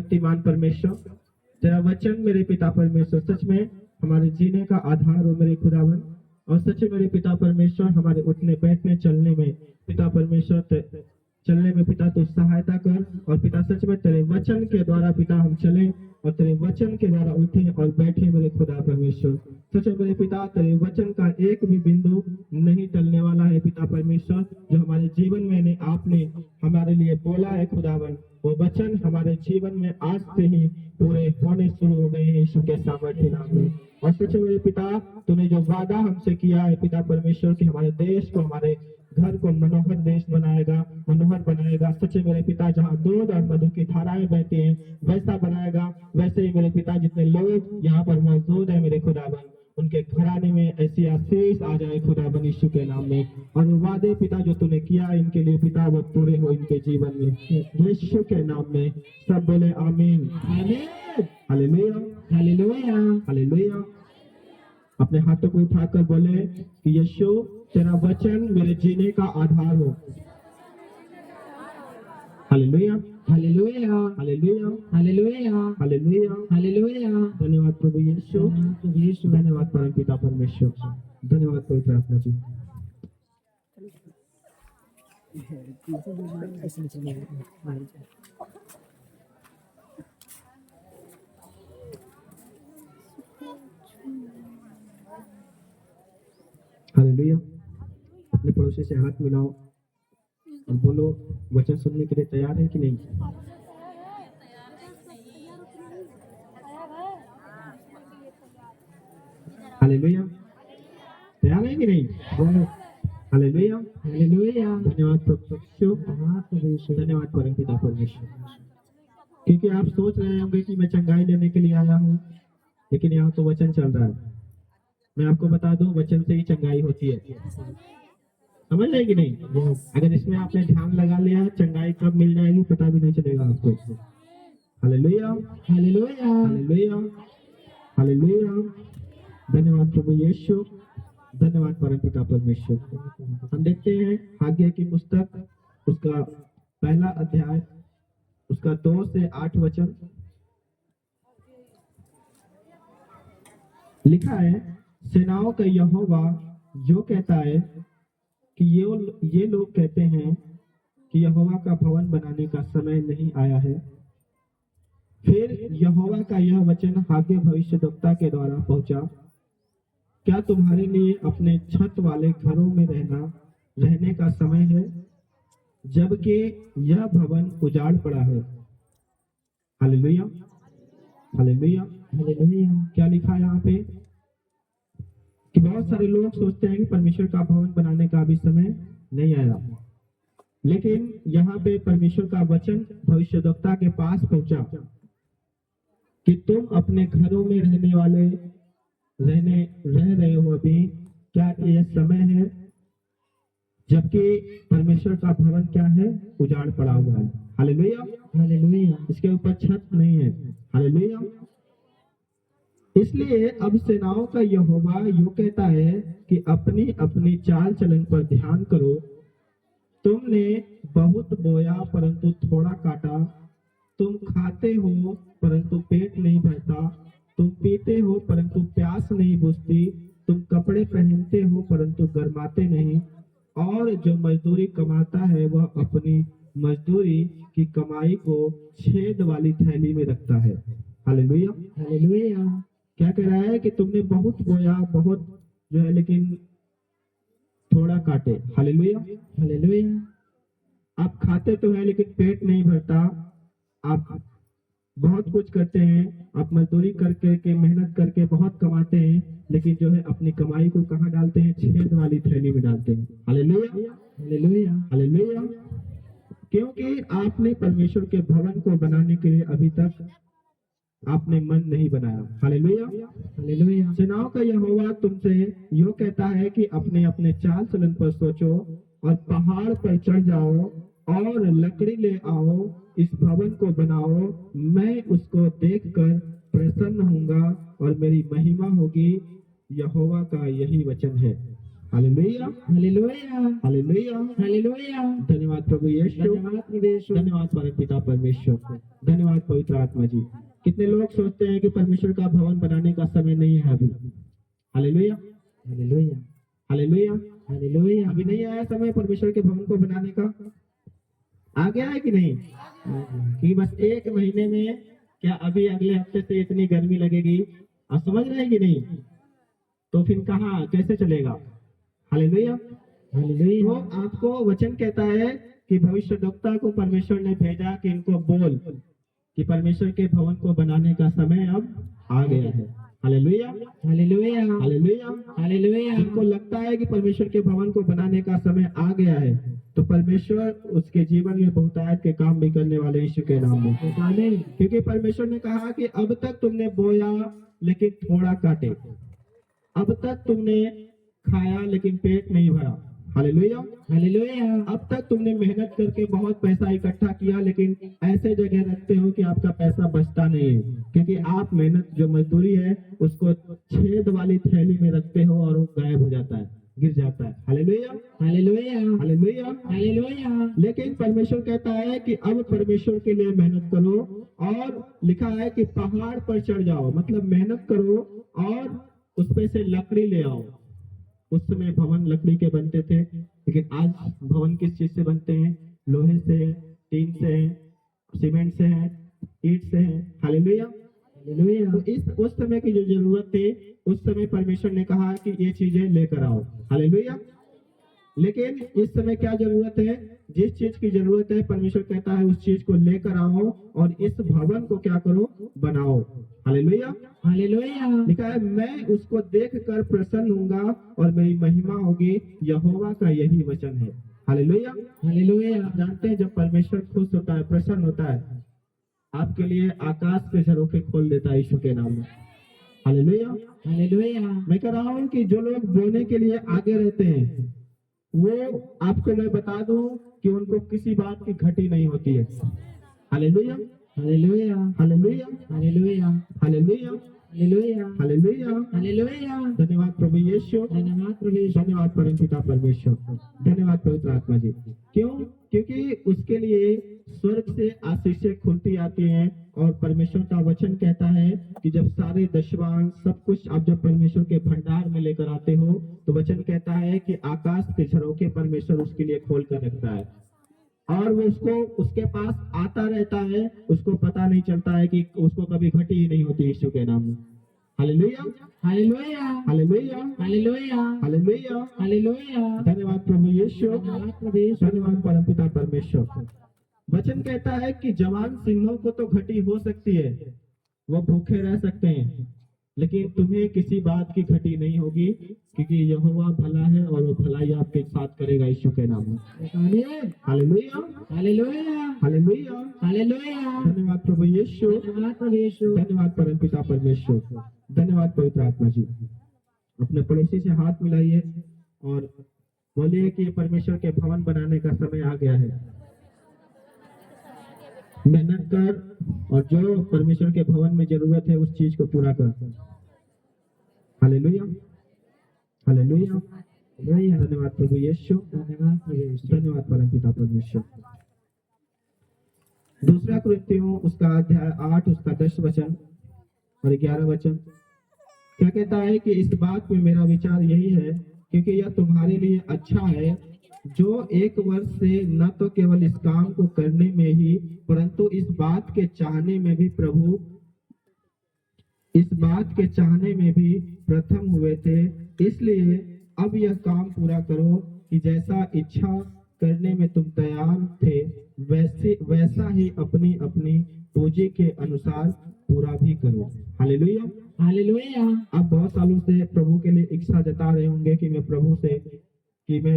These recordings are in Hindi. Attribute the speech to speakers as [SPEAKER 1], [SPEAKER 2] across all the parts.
[SPEAKER 1] सर्वशक्तिमान परमेश्वर, तेरा वचन मेरे पिता परमेश्वर सच में हमारे जीने का आधार हो मेरे खुदावन। और सच में मेरे पिता परमेश्वर हमारे उठने बैठने चलने में पिता परमेश्वर चलने में पिता तो सहायता कर। और पिता सच में तेरे वचन के द्वारा पिता हम चलें और तेरे वचन के द्वारा उठे और बैठे मेरे खुदा परमेश्वर। सच में मेरे पिता तेरे वचन का एक भी बिंदु नहीं टलने वाला है पिता परमेश्वर। जो हमारे जीवन में आपने हमारे लिए बोला है खुदावन, वो वचन हमारे जीवन में आज से ही पूरे होने शुरू हो गए हैं यीशु के सामर्थ्य नाम में। और सच में मेरे पिता तूने जो वादा हमसे किया है पिता परमेश्वर कि हमारे देश को हमारे घर को मनोहर देश बनाएगा, मनोहर बनाएगा। सच्चे मेरे पिता जहाँ दूध और मधु की धाराएं बहती हैं वैसा बनाएगा। वैसे ही मेरे पिता जितने लोग यहाँ पर मौजूद है मेरे खुदाबन, उनके घराने में ऐसी आशीष आ जाए खुदाबन यीशु के नाम में। और वादे पिता जो तूने किया इनके लिए पिता वो पूरे हो इनके जीवन में यीशु के नाम में। सब बोले आमीन आमीन हालेलुया हालेलुया हालेलुया। अपने हाथों को उठाकर बोले कि यीशु तेरा वचन मेरे जीने का आधार हो। Hallelujah hallelujah hallelujah hallelujah hallelujah hallelujah. धन्यवाद प्रभु यीशु, धन्यवाद परम पिता परमेश्वर, धन्यवाद पवित्र आत्मा जी। हालेलुया। अपने पड़ोसी से हाथ मिलाओ और बोलो वचन सुनने के लिए तैयार है कि नहीं? हालेलुया। तैयार है कि नहीं? बोलो हालेलुया हालेलुया। धन्यवाद परमेश्वर, धन्यवाद परम पिता परमेश्वर। क्योंकि आप सोच रहे होंगे कि मैं चंगाई लेने के लिए आया हूँ, लेकिन यहाँ तो वचन चल रहा है। मैं आपको बता दूं वचन से ही चंगाई होती है। समझ रहे कि नहीं? अगर इसमें आपने ध्यान लगा लिया चंगाई कब मिल जाएगी पता भी नहीं चलेगा आपको। Hallelujah hallelujah hallelujah hallelujah. धन्यवाद प्रभु यीशु, धन्यवाद परम पिता परमेश्वर। हम देखते हैं हाग्य की पुस्तक उसका पहला अध्याय उसका 2 से 8 वचन लिखा है। सेनाओं का यहोवा जो कहता है कि ये लोग कहते हैं कि यहोवा का भवन बनाने का समय नहीं आया है। फिर यहोवा का यह वचन हागे भविष्यद्वक्ता के द्वारा पहुंचा, क्या तुम्हारे लिए अपने छत वाले घरों में रहने का समय है, जबकि यह भवन उजाड़ पड़ा है। Hallelujah hallelujah hallelujah. क्या लिखा है यहाँ पे कि बहुत सारे लोग सोचते हैं कि परमेश्वर का भवन बनाने का अभी समय नहीं आया, लेकिन यहाँ पे परमेश्वर का वचन भविष्यद्वक्ता के पास पहुंचा कि तुम अपने घरों में रह रहे हो अभी, क्या यह समय है जबकि परमेश्वर का भवन क्या है, उजाड़ पड़ा हुआ है। Hallelujah hallelujah. इसके ऊपर छत नहीं है। हालेलुया। इसलिए अब सेनाओं का यहोवा यूं कहता है कि अपनी अपनी चाल चलन पर ध्यान करो। तुमने बहुत बोया परंतु थोड़ा काटा, तुम खाते हो परंतु पेट नहीं भरता, तुम पीते हो परंतु प्यास नहीं बुझती, तुम कपड़े पहनते हो परंतु गर्माते नहीं, और जो मजदूरी कमाता है वह अपनी मजदूरी की कमाई को छेद वाली थैली में रखता है। Hallelujah hallelujah. क्या कह रहा है कि तुमने बहुत बोया, बहुत जो है, लेकिन थोड़ा काटे। Hallelujah hallelujah. आप खाते तो है लेकिन पेट नहीं भरता, आप बहुत कुछ करते हैं, आप मजदूरी करके मेहनत करके बहुत कमाते हैं, लेकिन जो है अपनी कमाई को कहाँ डालते हैं, छेद वाली थैली में डालते हैं। Hallelujah hallelujah hallelujah. क्योंकि आपने परमेश्वर के भवन को बनाने के लिए अभी तक आपने मन नहीं बनाया। Hallelujah hallelujah. सेनाओं का यहोवा तुमसे यो कहता है कि अपने अपने चाल चलन पर सोचो और पहाड़ पर चढ़ जाओ और लकड़ी ले आओ, इस भवन को बनाओ, मैं उसको देखकर प्रसन्न होऊंगा और मेरी महिमा होगी। यहोवा का यही वचन है। Hallelujah,
[SPEAKER 2] hallelujah,
[SPEAKER 1] hallelujah.
[SPEAKER 2] हालेलुया।
[SPEAKER 1] धन्यवाद प्रभु यीशु,
[SPEAKER 2] धन्यवाद प्रभु यीशु।
[SPEAKER 1] धन्यवाद परमपिता परमेश्वर, धन्यवाद पवित्र आत्मा जी। कितने लोग सोचते हैं कि परमेश्वर का भवन बनाने का समय नहीं है अभी। Hallelujah,
[SPEAKER 2] hallelujah,
[SPEAKER 1] hallelujah.
[SPEAKER 2] हालेलुया।
[SPEAKER 1] अभी नहीं आया समय परमेश्वर के भवन को बनाने का। आ गया है कि नहीं? कि बस 1 महीने में, क्या अभी अगले हफ्ते से इतनी गर्मी लगेगी? आप समझ रहे हैं कि नहीं? तो फिर कहाँ कैसे चलेगा? हालेलुया। तो
[SPEAKER 2] हालेलुया,
[SPEAKER 1] आपको वचन कहता है कि भविष्यद्वक्ता को परमेश्वर ने भेजा कि इनको बोल कि परमेश्वर के भवन को बनाने का समय अब आ गया है। Hallelujah,
[SPEAKER 2] hallelujah,
[SPEAKER 1] hallelujah.
[SPEAKER 2] हालेलुया।
[SPEAKER 1] जिनको लगता है कि परमेश्वर के भवन को बनाने का समय आ गया है, तो परमेश्वर उसके जीवन में बहुतायत के काम भी करने वाले यीशु के नाम में।
[SPEAKER 2] आमीन।
[SPEAKER 1] क्योंकि परमेश्वर ने कहा कि अब तक तुमने बोया लेकिन थोड़ा काटे, अब तक तुमने खाया लेकिन पेट नहीं भरा। हालेलुया।
[SPEAKER 2] हालेलुया,
[SPEAKER 1] अब तक तुमने मेहनत करके बहुत पैसा इकट्ठा किया लेकिन ऐसे जगह रखते हो कि आपका पैसा बचता नहीं है, क्योंकि आप मेहनत जो मजदूरी है उसको छेद वाली थैली में रखते हो और वो गायब हो जाता है, गिर जाता है। Hallelujah,
[SPEAKER 2] hallelujah,
[SPEAKER 1] hallelujah.
[SPEAKER 2] हालेलुया।
[SPEAKER 1] लेकिन परमेश्वर कहता है कि अब परमेश्वर के लिए मेहनत करो, और लिखा है कि पहाड़ पर चढ़ जाओ, मतलब मेहनत करो और उसपे से लकड़ी ले आओ। उस समय भवन लकड़ी के बनते थे, लेकिन आज भवन किस चीज से बनते हैं? लोहे से है, टीन से है, सीमेंट से है, ईंट से है। हालेलुया।
[SPEAKER 2] हालेलुया,
[SPEAKER 1] तो इस उस समय की जो जरूरत थी, उस समय परमेश्वर ने कहा कि ये चीजें लेकर आओ। हालेलुया। लेकिन इस समय क्या जरूरत है? जिस चीज की जरूरत है परमेश्वर कहता है उस चीज को लेकर आओ और इस भवन को क्या करो? बनाओ। हालेलुया।
[SPEAKER 2] हालेलुया।
[SPEAKER 1] लिखा है मैं उसको देखकर प्रसन्न होऊंगा और मेरी महिमा होगी, यहोवा का यही वचन है। हालेलुया।
[SPEAKER 2] हालेलुया,
[SPEAKER 1] आप जानते हैं जब परमेश्वर खुश होता है, प्रसन्न होता है, आपके लिए आकाश के झरोखे खोल देता है यीशु के नाम में। हालेलुया।
[SPEAKER 2] हालेलुया।
[SPEAKER 1] मैं कह रहा हूँ कि जो लोग बोने के लिए आगे रहते हैं, वो आपको मैं बता दूं कि उनको किसी बात की घटी नहीं होती है। Hallelujah,
[SPEAKER 2] hallelujah,
[SPEAKER 1] hallelujah,
[SPEAKER 2] hallelujah,
[SPEAKER 1] hallelujah,
[SPEAKER 2] hallelujah,
[SPEAKER 1] hallelujah.
[SPEAKER 2] Hallelujah.
[SPEAKER 1] धन्यवाद प्रभु यीशु,
[SPEAKER 2] धन्यवाद प्रभु यीशु।
[SPEAKER 1] धन्यवाद परमपिता परमेश्वर, धन्यवाद पवित्र आत्मा जी। क्यों? क्योंकि उसके लिए स्वर्ग से आशीषें खुलती आती हैं, और परमेश्वर का वचन कहता है कि जब सारे दशवांश सब कुछ आप जब परमेश्वर के भंडार में लेकर आते हो, तो वचन कहता है कि आकाश के झरोखे परमेश्वर उसके लिए खोल कर रखता है, और वो उसके पास आता रहता है, उसको पता नहीं चलता है कि उसको कभी घटी ही नहीं होती यीशु के नाम में। Hallelujah,
[SPEAKER 2] hallelujah,
[SPEAKER 1] hallelujah,
[SPEAKER 2] hallelujah,
[SPEAKER 1] hallelujah.
[SPEAKER 2] Hallelujah.
[SPEAKER 1] धन्यवाद प्रभु यीशु,
[SPEAKER 2] धन्यवाद प्रभु यीशु।
[SPEAKER 1] धन्यवाद परमपिता परमेश्वर। वचन कहता है कि जवान सिंहों को तो घटी हो सकती है, वो भूखे रह सकते हैं, लेकिन तुम्हें किसी बात की घटी नहीं होगी, क्योंकि यहोवा भला है और वो भलाई आपके साथ करेगा यीशु के नाम में।
[SPEAKER 2] आमीन।
[SPEAKER 1] Hallelujah,
[SPEAKER 2] hallelujah,
[SPEAKER 1] hallelujah.
[SPEAKER 2] हालेलुया।
[SPEAKER 1] धन्यवाद प्रभु यीशु,
[SPEAKER 2] धन्यवाद प्रभु यीशु।
[SPEAKER 1] धन्यवाद परमपिता परमेश्वर, धन्यवाद पवित्र आत्मा जी। अपने पड़ोसी से हाथ मिलाइए और बोलिए कि परमेश्वर के भवन बनाने का समय आ गया है। मेहनत कर और जो परमेश्वर के भवन में जरूरत है उस चीज को पूरा कर। Hallelujah, hallelujah, hallelujah. धन्यवाद प्रभु यीशु,
[SPEAKER 2] धन्यवाद प्रभु यीशु।
[SPEAKER 1] धन्यवाद परमपिता परमेश्वर। दूसरा कुरिन्थियों उसका अध्याय 8 उसका 10 वचन और 11 वचन क्या कहता है कि इस बात में मेरा विचार यही है, क्योंकि यह तुम्हारे लिए अच्छा है, जो 1 वर्ष से न तो केवल इस काम को करने में ही परंतु इस बात के चाहने में भी प्रथम हुए थे। इसलिए अब यह काम पूरा करो कि जैसा इच्छा करने में तुम तैयार थे, वैसा ही अपनी अपनी पूंजी के अनुसार पूरा भी करो। Hallelujah,
[SPEAKER 2] hallelujah.
[SPEAKER 1] आप बहुत सालों से प्रभु के लिए इच्छा जता रहे होंगे कि मैं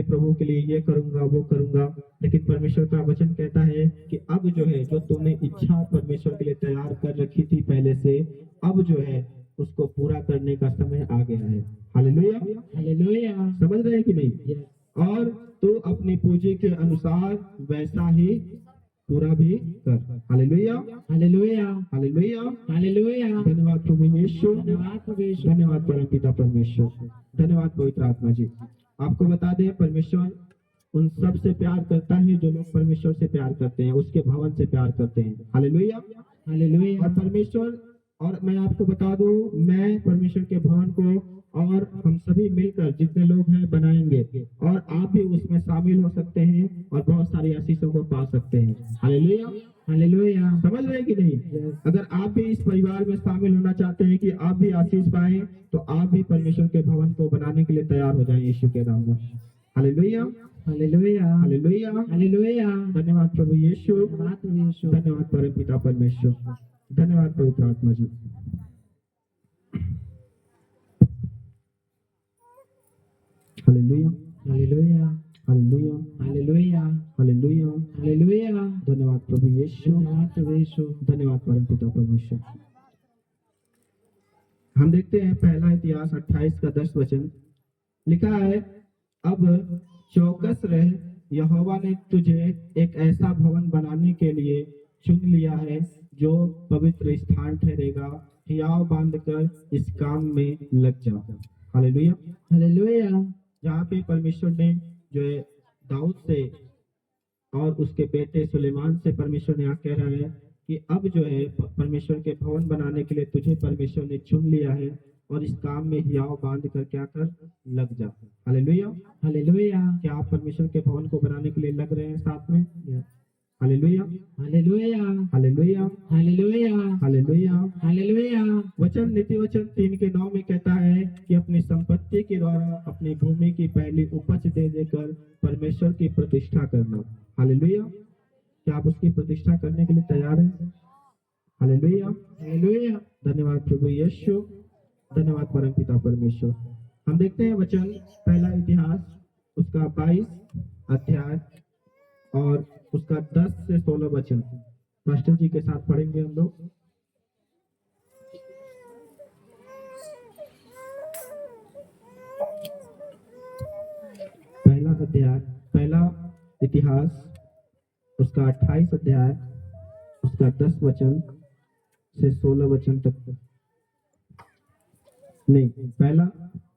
[SPEAKER 1] प्रभु के लिए ये करूंगा वो करूंगा, लेकिन परमेश्वर का वचन कहता है कि अब जो है, जो तुमने इच्छा परमेश्वर के लिए तैयार कर रखी थी पहले से, अब जो है उसको पूरा करने का समय आ गया है। Hallelujah,
[SPEAKER 2] hallelujah.
[SPEAKER 1] समझ रहे हैं कि नहीं? और तू अपनी पूंजी के अनुसार वैसा ही पूरा भी कर। Hallelujah,
[SPEAKER 2] hallelujah,
[SPEAKER 1] hallelujah,
[SPEAKER 2] hallelujah.
[SPEAKER 1] धन्यवाद प्रभु यीशु,
[SPEAKER 2] धन्यवाद प्रभु यीशु।
[SPEAKER 1] धन्यवाद परमपिता परमेश्वर, धन्यवाद पवित्र आत्मा जी। आपको बता दें, परमेश्वर उन सब से प्यार करता है जो लोग परमेश्वर से प्यार करते हैं, उसके भवन से प्यार करते हैं। हालेलुया।
[SPEAKER 2] हालेलुया।
[SPEAKER 1] और परमेश्वर, और मैं आपको बता दूं, मैं परमेश्वर के भवन को और हम सभी मिलकर जितने लोग हैं बनाएंगे, और आप भी उसमें शामिल हो सकते हैं और बहुत सारी आशीषों को पा सकते हैं। हालेलुया।
[SPEAKER 2] हालेलुया।
[SPEAKER 1] समझ रहे हैं कि नहीं? अगर आप भी इस परिवार में शामिल होना चाहते हैं कि आप भी आशीष पाएं, तो आप भी परमेश्वर के भवन को बनाने के लिए तैयार हो जाएं यीशु के नाम में। हालेलुया।
[SPEAKER 2] हालेलुया।
[SPEAKER 1] हालेलुया।
[SPEAKER 2] हालेलुया।
[SPEAKER 1] धन्यवाद प्रभु यीशु,
[SPEAKER 2] धन्यवाद प्रभु यीशु।
[SPEAKER 1] धन्यवाद परम पिता परमेश्वर, धन्यवाद पवित्र आत्मा जी। Hallelujah.
[SPEAKER 2] Hallelujah.
[SPEAKER 1] Hallelujah.
[SPEAKER 2] Hallelujah.
[SPEAKER 1] Hallelujah.
[SPEAKER 2] Hallelujah.
[SPEAKER 1] धन्यवाद प्रभु यीशु,
[SPEAKER 2] धन्यवाद प्रभु यीशु।
[SPEAKER 1] धन्यवाद परम पिता परमेश्वर। हम देखते हैं पहला इतिहास 28 का 10 वचन लिखा है, अब चौकस रह, यहोवा ने तुझे एक ऐसा भवन बनाने के लिए चुन लिया है जो पवित्र स्थान ठहरेगा, हियाव बांधकर इस काम में लग जा। हालेलुया।
[SPEAKER 2] हालेलुया।
[SPEAKER 1] जहाँ पे परमेश्वर ने जो है दाऊद से और उसके बेटे सुलेमान से परमेश्वर ने यहाँ कह रहा है कि अब जो है परमेश्वर के भवन बनाने के लिए तुझे परमेश्वर ने चुन लिया है, और इस काम में हियाव बांध कर क्या कर, लग जा। हालेलुया।
[SPEAKER 2] हालेलुया।
[SPEAKER 1] क्या आप परमेश्वर के भवन को बनाने के लिए लग रहे हैं साथ में? Hallelujah.
[SPEAKER 2] Hallelujah.
[SPEAKER 1] Hallelujah.
[SPEAKER 2] Hallelujah.
[SPEAKER 1] Hallelujah.
[SPEAKER 2] Hallelujah.
[SPEAKER 1] वचन नीति वचन 3:9 में कहता है कि अपनी संपत्ति के द्वारा अपनी भूमि की पहली उपज दे देकर परमेश्वर की प्रतिष्ठा करना। हालेलुया। क्या आप उसकी प्रतिष्ठा करने के लिए तैयार हैं? हालेलुया।
[SPEAKER 2] हालेलुया।
[SPEAKER 1] धन्यवाद प्रभु यीशु, धन्यवाद परम पिता परमेश्वर। हम देखते हैं वचन पहला इतिहास उसका 22 अध्याय और उसका 10 से 16 वचन मास्टर जी के साथ पढ़ेंगे हम लोग। पहला अध्याय, पहला इतिहास उसका 28 अध्याय उसका 10 वचन से 16 वचन तक, नहीं, पहला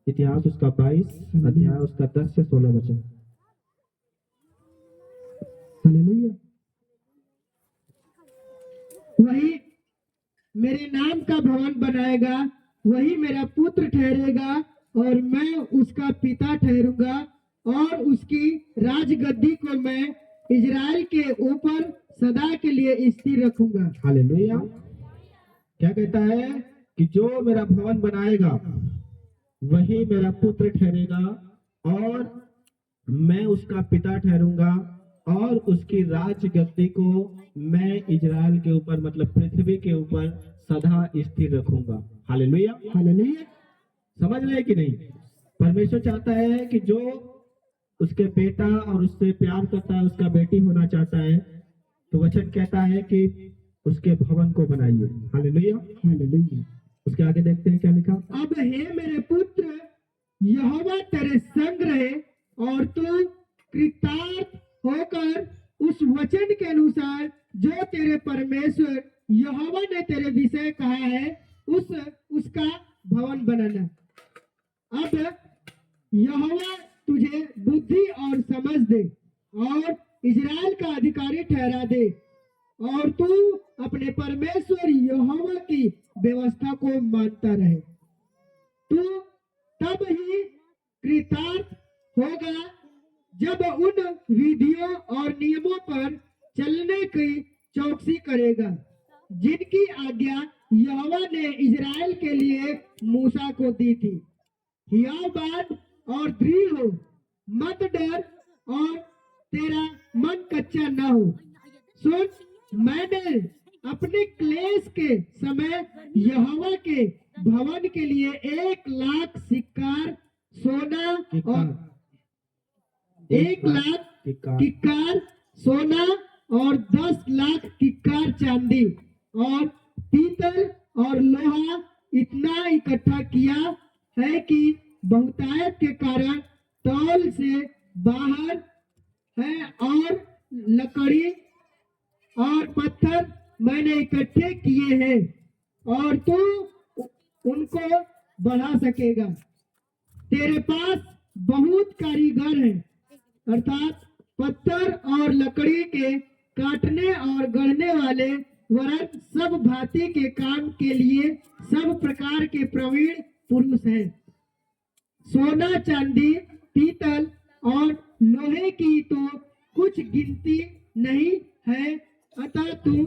[SPEAKER 1] इतिहास उसका 22 अध्याय उसका 10 से 16 वचन।
[SPEAKER 3] हालेलुया। वही मेरे नाम का भवन बनाएगा, वही मेरा पुत्र ठहरेगा, और मैं उसका पिता ठहरूंगा, और उसकी राजगद्दी को मैं इजराइल के ऊपर सदा के लिए स्थिर रखूंगा।
[SPEAKER 1] हालेलुया। क्या कहता है कि जो मेरा भवन बनाएगा वही मेरा पुत्र ठहरेगा, और मैं उसका पिता ठहरूंगा, और उसकी राजगद्दी को मैं इजराइल के ऊपर, मतलब पृथ्वी के ऊपर सदा स्थिर रखूंगा। हालेलुया।
[SPEAKER 3] हालेलुया।
[SPEAKER 1] समझ रहे कि नहीं? परमेश्वर चाहता है कि जो उसके बेटा और उससे प्यार करता है, उसका बेटी होना चाहता है, तो वचन कहता है कि उसके भवन को बनाइए। हालेलुया।
[SPEAKER 3] हालेलुया।
[SPEAKER 1] उसके आगे देखते हैं क्या लिखा।
[SPEAKER 3] अब हे मेरे पुत्र, यहोवा तेरे संग रहे, और तू कृतार्थ होकर उस वचन के अनुसार जो तेरे परमेश्वर यहोवा ने तेरे विषय कहा है, उसका भवन बनाना। अब यहोवा तुझे बुद्धि और समझ दे, और इजराइल का अधिकारी ठहरा दे, और तू अपने परमेश्वर यहोवा की व्यवस्था को मानता रहे। तू तब ही कृतार्थ होगा जब उन विधियों और नियमों पर चलने की चौकसी करेगा, जिनकी आज्ञा यहोवा ने इजराइल के लिए मूसा को दी थी। हियाव बात और दृढ़ हो, मत डर, और तेरा मन कच्चा न हो। सुन, मैंने अपने क्लेश के समय यहोवा के भवन के लिए 1,00,000 सिक्कार सोना और 1,00,000 किक्कार सोना और 10,00,000 किक्कार चांदी और पीतल और लोहा इतना इकट्ठा किया है कि बहुतायत के कारण तौल से बाहर है, और लकड़ी और पत्थर मैंने इकट्ठे किए हैं, और तू उनको बढ़ा सकेगा। तेरे पास बहुत कारीगर हैं, अर्थात पत्थर और लकड़ी के काटने और गढ़ने वाले वरन सब भांति के काम के लिए सब प्रकार के प्रवीण पुरुष हैं। सोना, चांदी, पीतल और लोहे की तो कुछ गिनती नहीं है, अतः तुम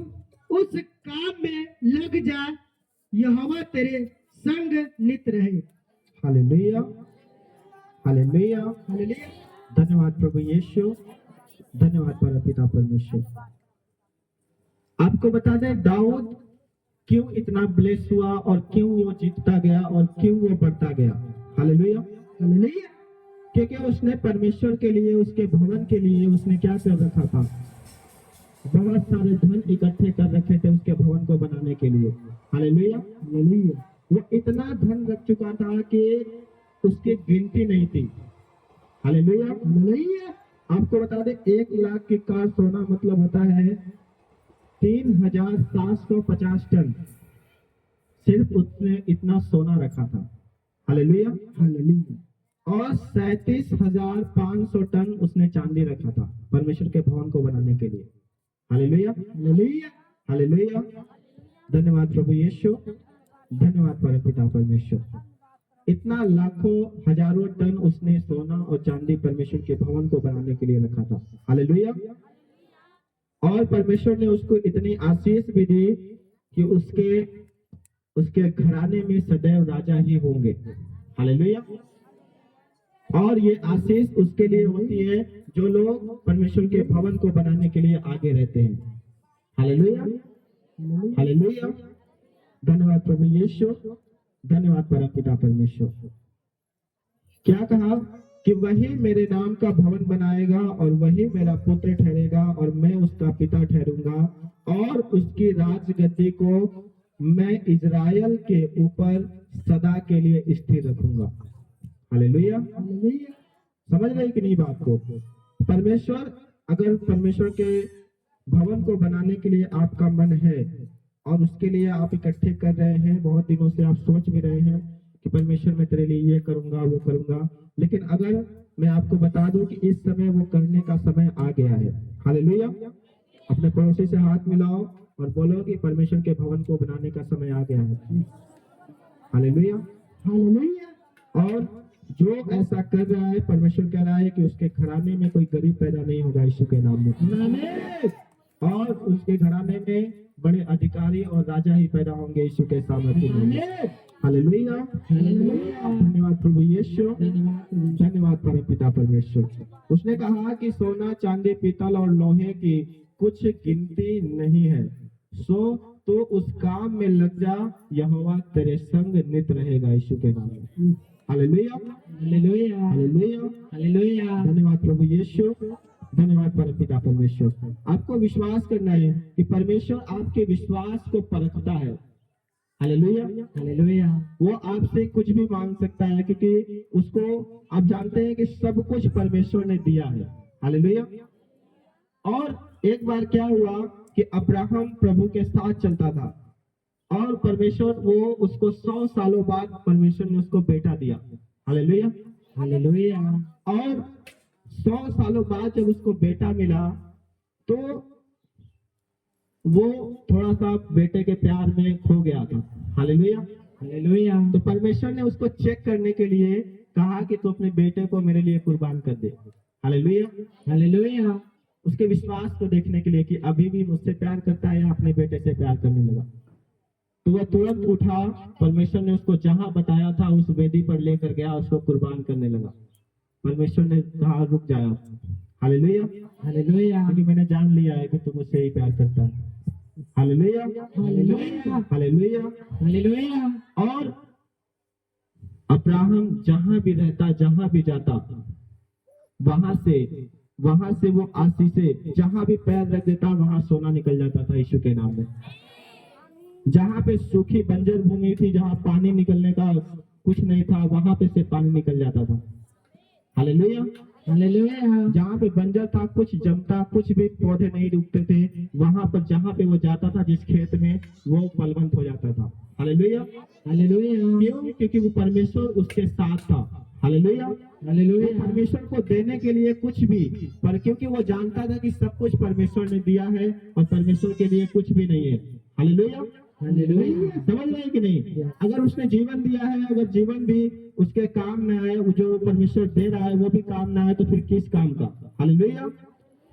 [SPEAKER 3] उस काम में लग जा, यहोवा तेरे संग नित रहे।
[SPEAKER 1] Hallelujah, hallelujah,
[SPEAKER 3] hallelujah.
[SPEAKER 1] धन्यवाद प्रभु यीशु, धन्यवाद परमपिता परमेश्वर। आपको बता दें दाऊद क्यों इतना ब्लेस हुआ और क्यों वो जीतता गया और क्यों वो बढ़ता गया। Hallelujah,
[SPEAKER 3] hallelujah.
[SPEAKER 1] क्योंकि उसने परमेश्वर के लिए, उसके भवन के लिए उसने क्या कर रखा था, बहुत सारे धन इकट्ठे कर रखे थे उसके भवन को बनाने के लिए। Hallelujah,
[SPEAKER 3] hallelujah.
[SPEAKER 1] वो इतना धन रख चुका था कि उसकी गिनती नहीं थी। Hallelujah,
[SPEAKER 3] hallelujah.
[SPEAKER 1] आपको बता दें 1 लाख की कार सोना मतलब होता है 3750 टन, सिर्फ उसने इतना सोना रखा था। Hallelujah,
[SPEAKER 3] hallelujah.
[SPEAKER 1] और 37,500 टन उसने चांदी रखा था परमेश्वर के भवन को बनाने के लिए। Hallelujah,
[SPEAKER 3] hallelujah.
[SPEAKER 1] हालेलुया, धन्यवाद प्रभु यीशु, धन्यवाद परमपिता परमेश्वर। इतना लाखों हजारों टन उसने सोना और चांदी परमेश्वर के भवन को बनाने के लिए रखा था। हालेलुया, और परमेश्वर ने उसको इतनी आशीष भी दी कि उसके घराने में सदैव राजा ही होंगे। हालेलुया, और ये आशीष उसके लिए होती है जो लोग परमेश्वर के भवन को बनाने के लिए आगे रहते हैं। हालेलुया, हालेलुया, धन्यवाद प्रभु यीशु, धन्यवाद परमपिता परमेश्वर। क्या कहा कि वही मेरे नाम का भवन बनाएगा और वही मेरा पुत्र ठहरेगा और मैं उसका पिता ठहरूंगा और उसकी राजगद्दी को मैं इजराइल के ऊपर सदा के लिए स्थिर रखूंगा। Hallelujah,
[SPEAKER 3] hallelujah.
[SPEAKER 1] समझ रहे कि नहीं बात को। परमेश्वर, अगर परमेश्वर के भवन को बनाने के लिए आपका मन है और उसके लिए आप इकट्ठे कर रहे हैं, बहुत दिनों से आप सोच भी रहे हैं कि परमेश्वर मैं तेरे लिए ये करूंगा वो करूंगा, लेकिन अगर मैं आपको बता दूं कि इस समय वो करने का समय आ गया है। हालेलुया, अपने पड़ोसी से हाथ मिलाओ और बोलो कि परमेश्वर के भवन को बनाने का समय आ गया है। Hallelujah,
[SPEAKER 3] hallelujah.
[SPEAKER 1] और जो ऐसा कर रहा है, परमेश्वर कह रहा है कि उसके घराने में कोई गरीब पैदा नहीं होगा यीशु के नाम में,
[SPEAKER 3] आमीन।
[SPEAKER 1] और उसके घराने में बड़े अधिकारी और राजा ही पैदा होंगे यीशु के सामर्थ्य में।
[SPEAKER 3] आमीन।
[SPEAKER 1] Hallelujah,
[SPEAKER 3] hallelujah.
[SPEAKER 1] धन्यवाद प्रभु यीशु,
[SPEAKER 3] धन्यवाद।
[SPEAKER 1] धन्यवाद परमपिता परमेश्वर। उसने कहा कि सोना, चांदी, पीतल और लोहे की कुछ गिनती नहीं है, सो तो उस काम में लग जा, यहोवा तेरे संग नित रहेगा यीशु के नाम में। Hallelujah,
[SPEAKER 3] hallelujah.
[SPEAKER 1] Hallelujah,
[SPEAKER 3] hallelujah.
[SPEAKER 1] धन्यवाद प्रभु यीशु, धन्यवाद परमपिता परमेश्वर। आपको विश्वास करना है कि परमेश्वर आपके विश्वास को परखता है। Hallelujah,
[SPEAKER 3] hallelujah.
[SPEAKER 1] वो आपसे कुछ भी मांग सकता है क्योंकि उसको आप जानते हैं कि सब कुछ परमेश्वर ने दिया है। हालेलुया, और एक बार क्या हुआ कि अब्राहम प्रभु के साथ चलता था और परमेश्वर वो उसको 100 सालों बाद परमेश्वर ने उसको बेटा दिया। Hallelujah,
[SPEAKER 3] hallelujah.
[SPEAKER 1] और 100 सालों बाद जब उसको बेटा मिला तो वो थोड़ा सा बेटे के प्यार में खो गया था। Hallelujah,
[SPEAKER 3] hallelujah.
[SPEAKER 1] तो परमेश्वर ने उसको चेक करने के लिए कहा कि तू अपने बेटे को मेरे लिए कुर्बान कर दे। Hallelujah,
[SPEAKER 3] hallelujah.
[SPEAKER 1] उसके विश्वास को देखने के लिए कि अभी भी मुझसे प्यार करता है या अपने बेटे से प्यार करने लगा। तो वह तुरंत उठा, परमेश्वर ने उसको जहां बताया था उस वेदी पर लेकर गया, उसको कुर्बान करने लगा। परमेश्वर ने कहा रुक जाओ। Hallelujah,
[SPEAKER 3] hallelujah.
[SPEAKER 1] क्योंकि मैंने जान लिया है कि तू मुझसे ही प्यार करता है। Hallelujah,
[SPEAKER 3] hallelujah.
[SPEAKER 1] हालेलुया।
[SPEAKER 3] हालेलुया।
[SPEAKER 1] और अब्राहम जहां भी रहता, जहां भी जाता, वहां से वो आशीषें, जहां भी पैर रख देता वहां सोना निकल जाता था यीशु के नाम में। जहां पे सूखी बंजर भूमि थी, जहां पानी निकलने का कुछ नहीं था, वहां पे से पानी निकल जाता था। Hallelujah,
[SPEAKER 3] hallelujah.
[SPEAKER 1] जहाँ पे बंजर था, कुछ जमता, कुछ भी पौधे नहीं उगते थे, वहां पर जहाँ पे वो जाता था जिस खेत में, वो फलवंत हो जाता था। Hallelujah,
[SPEAKER 3] hallelujah.
[SPEAKER 1] क्यों? क्योंकि वो परमेश्वर उसके साथ था। हालेलुया।
[SPEAKER 2] हालेलुया।
[SPEAKER 1] वो परमेश्वर को देने के लिए कुछ भी, पर क्योंकि वो जानता था कि सब कुछ परमेश्वर ने दिया है और परमेश्वर के लिए कुछ भी नहीं है। हालेलुया।
[SPEAKER 2] हालेलुया।
[SPEAKER 1] समझ रहे हैं कि नहीं? अगर उसने जीवन दिया है, अगर जीवन भी उसके काम में आए, जो परमेश्वर दे रहा है वो भी काम ना आए, तो फिर किस काम का? हालेलुया।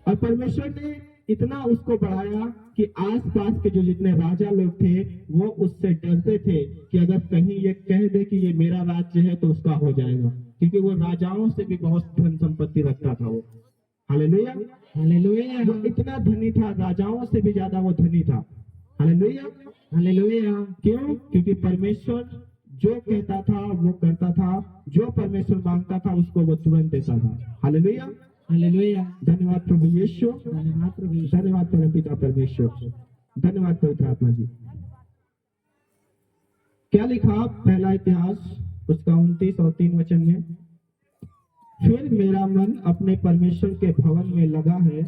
[SPEAKER 1] और परमेश्वर ने इतना उसको बढ़ाया कि आसपास के जो जितने राजा लोग थे वो उससे डरते थे कि अगर कहीं ये कह दे कि ये मेरा राज्य है तो उसका हो जाएगा, क्योंकि वो राजाओं से भी बहुत धन संपत्ति रखता था वो। हालेलुया।
[SPEAKER 2] हालेलुया।
[SPEAKER 1] वो इतना धनी था, राजाओं से भी ज्यादा वो धनी था। हालेलुया।
[SPEAKER 2] हालेलुया।
[SPEAKER 1] क्यों? क्योंकि परमेश्वर जो कहता था वो करता था, जो परमेश्वर मांगता था उसको वो तुरंत देता था। हालेलुया।
[SPEAKER 2] हालेलुया।
[SPEAKER 1] धन्यवाद प्रभु यीशु,
[SPEAKER 2] धन्यवाद प्रभु यीशु।
[SPEAKER 1] धन्यवाद परमपिता परमेश्वर, धन्यवाद पवित्र आत्मा जी। क्या लिखा पहला इतिहास उसका 29 और 3 वचन में? फिर मेरा मन अपने परमेश्वर के भवन में लगा है,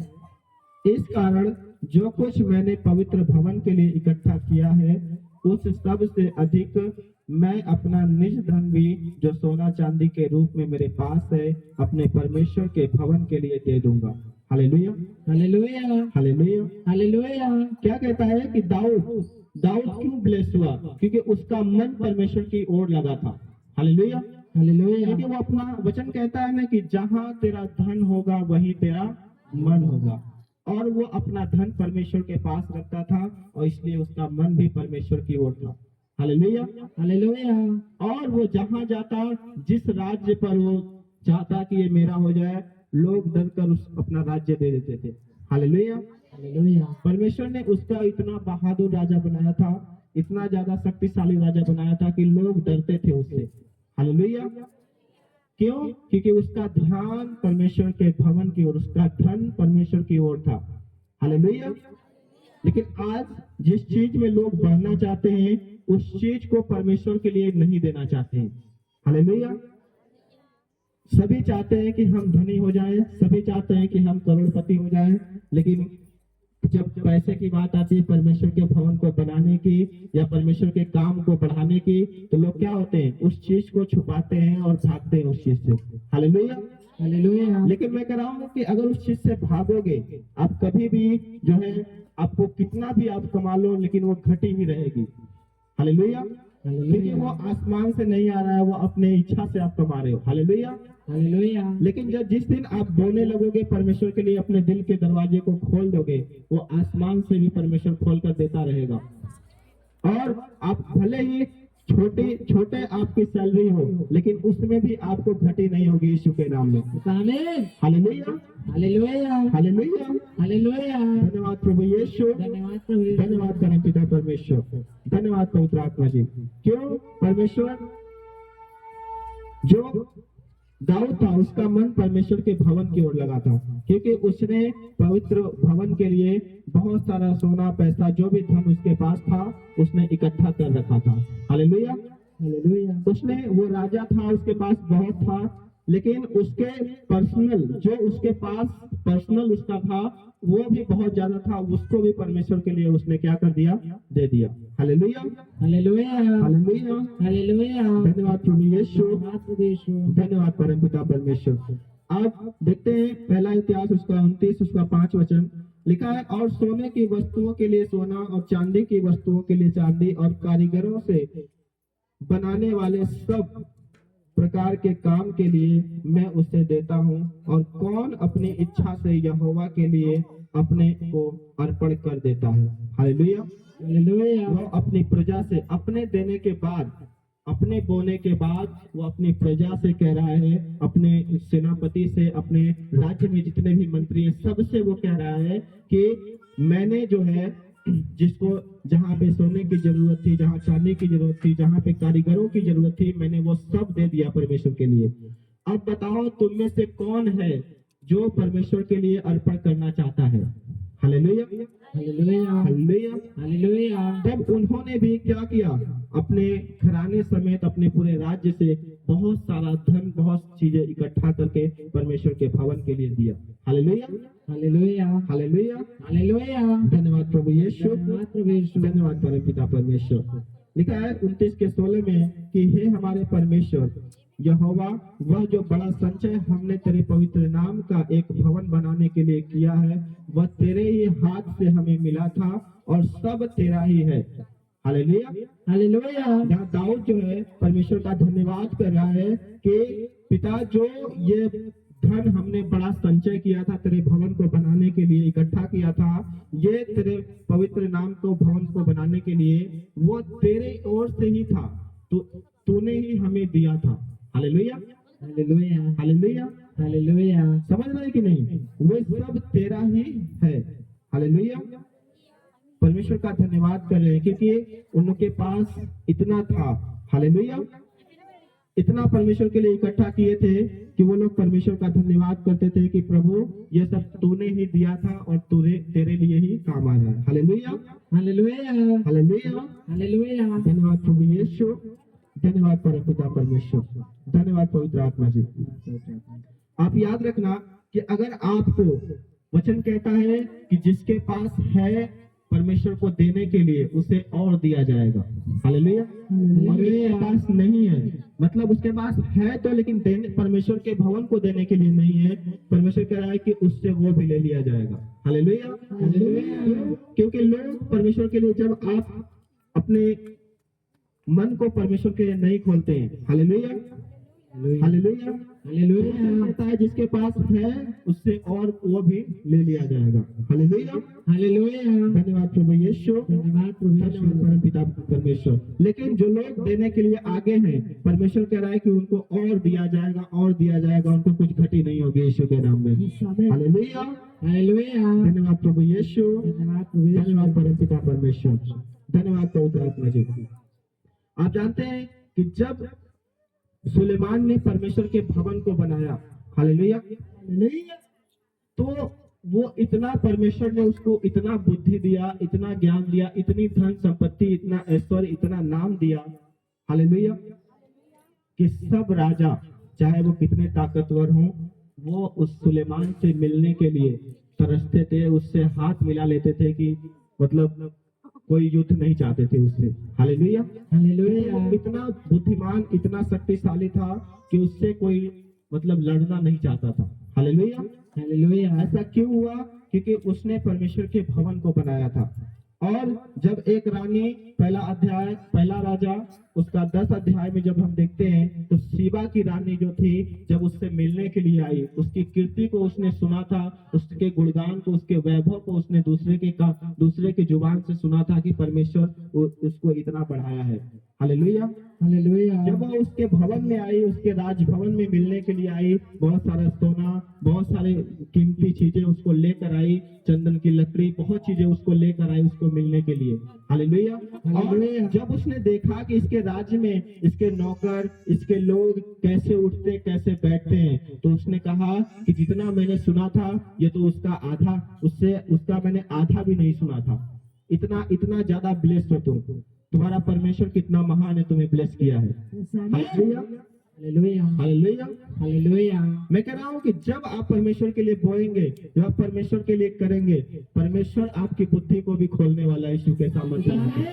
[SPEAKER 1] इस कारण जो कुछ मैंने पवित्र भवन के लिए इकट्ठा किया है उस सब से अधिक मैं अपना निज धन भी जो सोना चांदी के रूप में मेरे पास है अपने परमेश्वर के भवन के लिए दे दूंगा। हालेलुया।
[SPEAKER 2] हालेलुया।
[SPEAKER 1] हालेलुया।
[SPEAKER 2] हालेलुया।
[SPEAKER 1] क्या कहता है कि दाऊद क्यों ब्लेस हुआ? क्योंकि उसका मन परमेश्वर की ओर लगा था। हालेलुया।
[SPEAKER 2] हालेलुया।
[SPEAKER 1] क्योंकि वो अपना वचन कहता है ना कि जहां तेरा धन होगा वहीं तेरा मन होगा, और वो अपना धन परमेश्वर के पास रखता था और इसलिए उसका मन भी परमेश्वर की ओर था। हालेलुया।
[SPEAKER 2] हालेलुया।
[SPEAKER 1] और वो जहां जाता, जिस राज्य पर वो चाहता कि ये मेरा हो जाए, लोग डरकर उस अपना राज्य दे देते थे। हालेलुया।
[SPEAKER 2] हालेलुया।
[SPEAKER 1] परमेश्वर ने उसका इतना बहादुर राजा बनाया था, इतना ज्यादा शक्तिशाली राजा बनाया था कि लोग डरते थे उससे। हालेलुया। क्यों? क्योंकि उसका ध्यान परमेश्वर के भवन की ओर, उसका धन परमेश्वर की ओर था। हालेलुया। लेकिन आज जिस चीज में लोग बढ़ना चाहते हैं उस चीज को परमेश्वर के लिए नहीं देना चाहते हैं। हालेलुया। सभी चाहते हैं कि हम धनी हो जाएं, सभी चाहते हैं कि हम करोड़पति हो जाएं, लेकिन जब पैसे की बात आती है परमेश्वर के भवन को बनाने की या परमेश्वर के काम को बढ़ाने की, तो लोग क्या होते हैं? उस चीज को छुपाते हैं और भागते हैं उस चीज से। हालेलुया।
[SPEAKER 2] हालेलुया।
[SPEAKER 1] लेकिन मैं कह रहा हूँ कि अगर उस चीज से भागोगे, आप कभी भी जो है, आपको कितना भी आप कमा लो लेकिन वो घटी ही रहेगी। हालेलुया। क्योंकि वो आसमान से नहीं आ रहा है, वो अपने इच्छा से आप कमा रहे हो। हालेलुया।
[SPEAKER 2] हालेलुया।
[SPEAKER 1] लेकिन जब जिस दिन आप बोलने लगोगे परमेश्वर के लिए, अपने दिल के दरवाजे को खोल दोगे, वो आसमान से भी परमेश्वर खोल कर देता रहेगा। और आप भले ही छोटे आपकी सैलरी हो, लेकिन उसमें भी आपको घटी नहीं होगी यीशु के नाम में।
[SPEAKER 2] आमीन।
[SPEAKER 1] हालेलुया।
[SPEAKER 2] हालेलुया।
[SPEAKER 1] हालेलुया।
[SPEAKER 2] हालेलुया।
[SPEAKER 1] धन्यवाद प्रभु यीशु,
[SPEAKER 2] धन्यवाद प्रभु यीशु।
[SPEAKER 1] धन्यवाद परमपिता परमेश्वर, धन्यवाद पवित्र आत्मा जी। क्यों? परमेश्वर जो दाऊद था उसका मन परमेश्वर के भवन की ओर लगा था, क्योंकि उसने पवित्र भवन के लिए बहुत सारा सोना पैसा जो भी धन उसके पास था उसने इकट्ठा कर रखा था। हालेलुया।
[SPEAKER 2] हालेलुया।
[SPEAKER 1] उसने, वो राजा था, उसके पास बहुत था, लेकिन उसके पर्सनल, जो उसके पास पर्सनल उसका था वो भी बहुत ज्यादा था, उसको भी परमेश्वर के लिए उसने क्या कर दिया? दे दिया। हालेलुया।
[SPEAKER 2] हालेलुया।
[SPEAKER 1] हालेलुया।
[SPEAKER 2] हालेलुया।
[SPEAKER 1] धन्यवाद प्रभु यीशु,
[SPEAKER 2] धन्यवाद प्रभु यीशु।
[SPEAKER 1] धन्यवाद परमपिता परमेश्वर। अब देखते हैं पहला इतिहास उसका 29 उसका 5 वचन लिखा है, और सोने की वस्तुओं के लिए सोना और चांदी की वस्तुओं के लिए चांदी और कारीगरों से बनाने वाले सब प्रकार के काम के लिए मैं उसे देता हूँ, और कौन अपनी इच्छा से यहोवा के लिए अपने को अर्पण कर देता है। हालेलुया।
[SPEAKER 2] हालेलुया।
[SPEAKER 1] वो अपनी प्रजा से, अपने देने के बाद, अपने बोने के बाद वो अपनी प्रजा से कह रहा है, अपने सेनापति से, अपने राज्य में जितने भी मंत्री हैं सबसे वो कह रहा है कि मैंने जो है, जिसको जहाँ पे सोने की जरूरत थी, जहाँ चांदी की जरूरत थी, जहाँ पे कारीगरों की जरूरत थी, मैंने वो सब दे दिया परमेश्वर के लिए। अब बताओ तुम में से कौन है जो परमेश्वर के लिए अर्पण करना चाहता है? हालेलुया।
[SPEAKER 2] हालेलुया।
[SPEAKER 1] हालेलुया।
[SPEAKER 2] हालेलुया।
[SPEAKER 1] तब उन्होंने भी क्या किया? अपने घराने समेत अपने पूरे राज्य से बहुत सारा धन, बहुत चीजें इकट्ठा करके परमेश्वर के भवन के लिए दिया। हालेलुया।
[SPEAKER 2] हालेलुया।
[SPEAKER 1] हालेलुया।
[SPEAKER 2] हालेलुया।
[SPEAKER 1] धन्यवाद प्रभु यीशु,
[SPEAKER 2] धन्यवाद प्रभु यीशु।
[SPEAKER 1] धन्यवाद परमपिता परमेश्वर। लिखा है 29 के 16 में कि हे हमारे परमेश्वर यहोवा, वह जो बड़ा संचय हमने तेरे पवित्र नाम का एक भवन बनाने के लिए किया है, वह तेरे ही हाथ से हमें मिला था और सब तेरा ही है। हालेलुया।
[SPEAKER 2] हालेलुया।
[SPEAKER 1] यहाँ दाऊद जो है परमेश्वर का धन्यवाद कर रहा है कि पिता, जो ये धन हमने बड़ा संचय किया था तेरे भवन को बनाने के लिए, इकट्ठा किया था, ये तेरे पवित्र नाम को भवन को बनाने के लिए, वो तेरे ओर से ही था, तूने ही हमें दिया था। हालेलुया।
[SPEAKER 2] हालेलुया।
[SPEAKER 1] हालेलुया।
[SPEAKER 2] हालेलुया।
[SPEAKER 1] समझ रहे कि नहीं? वो सब तेरा ही है। हालेलुया। परमेश्वर का धन्यवाद कर रहे हैं क्योंकि उनके पास इतना था। हालेलुया। इतना परमेश्वर के लिए इकट्ठा किए थे कि वो लोग परमेश्वर का धन्यवाद करते थे कि प्रभु, ये सब तूने ही दिया था और तेरे लिए ही काम आ रहा है। हालेलुया।
[SPEAKER 2] हालेलुया।
[SPEAKER 1] हालेलुया।
[SPEAKER 2] हालेलुया।
[SPEAKER 1] धन्यवाद प्रभु यीशु, धन्यवाद परमपिता परमेश्वर, धन्यवाद पवित्र आत्मा जी। आप याद रखना कि अगर आपको वचन कहता है कि जिसके पास है परमेश्वर को देने के लिए, उसे और दिया जाएगा। हालेलुया। और जिसके पास नहीं है, मतलब उसके पास है तो लेकिन देने परमेश्वर के भवन को देने के लिए नहीं है, परमेश्वर कह रहा है कि उससे वो भी ले लिया जाएगा। हालेलुया। क्योंकि लोग परमेश्वर के लिए, जब आप अपने मन को परमेश्वर के लिए नहीं खोलते हैं, हालेलुया हालेलुया हालेलुया, कहता है जिसके पास है उससे और वो भी ले लिया जाएगा। Hallelujah
[SPEAKER 2] hallelujah.
[SPEAKER 1] धन्यवाद प्रभु यीशु,
[SPEAKER 2] धन्यवाद प्रभु यीशु।
[SPEAKER 1] धन्यवाद परम पिता परमेश्वर। लेकिन जो लोग देने के लिए आगे हैं, परमेश्वर कह रहा है कि उनको और दिया जाएगा, और दिया जाएगा, उनको कुछ घटी नहीं होगी यीशु के नाम में। Hallelujah
[SPEAKER 2] hallelujah.
[SPEAKER 1] धन्यवाद प्रभु यीशु,
[SPEAKER 2] धन्यवाद प्रभु यीशु।
[SPEAKER 1] धन्यवाद परम पिता परमेश्वर, धन्यवाद पवित्र आत्मा जी। आप जानते हैं कि जब सुलेमान ने परमेश्वर के भवन को बनाया, हालेलुया, तो वो इतना, परमेश्वर ने उसको इतना बुद्धि दिया, इतना ज्ञान दिया, इतनी धन संपत्ति, इतना ऐश्वर्य, इतना नाम दिया, हालेलुया, कि सब राजा चाहे वो कितने ताकतवर हों, वो उस सुलेमान से मिलने के लिए तरसते थे, उससे हाथ मिला लेते थे कि मतलब कोई युद्ध नहीं चाहते थे उससे। Hallelujah
[SPEAKER 2] hallelujah.
[SPEAKER 1] वो इतना बुद्धिमान, इतना शक्तिशाली था कि उससे कोई मतलब लड़ना नहीं चाहता था। Hallelujah
[SPEAKER 2] hallelujah.
[SPEAKER 1] ऐसा क्यों हुआ? क्योंकि उसने परमेश्वर के भवन को बनाया था। और जब एक रानी, पहला अध्याय, पहला राजा उसका 10 अध्याय में जब हम देखते हैं, तो सीबा की रानी जो थी, जब उससे मिलने के लिए आई, उसकी कीर्ति को उसने सुना था, उसके गुणगान को, उसके वैभव को उसने दूसरे के जुबान से सुना था कि परमेश्वर उसको इतना बढ़ाया है। Hallelujah
[SPEAKER 2] hallelujah.
[SPEAKER 1] जब वो उसके भवन में आई, उसके राजभवन में मिलने के लिए आई, बहुत सारा सोना, बहुत सारे कीमती चीजें उसको लेकर आई, चंदन की लकड़ी, बहुत चीजें उसको लेकर आई उसको मिलने के लिए। हालेलुया। और जब उसने देखा कि इसके राज्य में इसके नौकर, इसके लोग कैसे उठते, कैसे बैठते हैं, तो उसने कहा कि जितना मैंने सुना था, ये तो उसका आधा, उसका मैंने आधा भी नहीं सुना था। इतना ज्यादा ब्लेस्ड हो तुम, तुम्हारा परमेश्वर कितना महान है, तुम्हें ब्लेस किया है। Hallelujah
[SPEAKER 2] hallelujah.
[SPEAKER 1] Hallelujah
[SPEAKER 2] hallelujah.
[SPEAKER 1] मैं कह रहा हूँ कि जब आप परमेश्वर के लिए बोएंगे, जब आप परमेश्वर के लिए करेंगे, परमेश्वर आपकी बुद्धि को भी खोलने वाला है यीशु के सामर्थ्य में।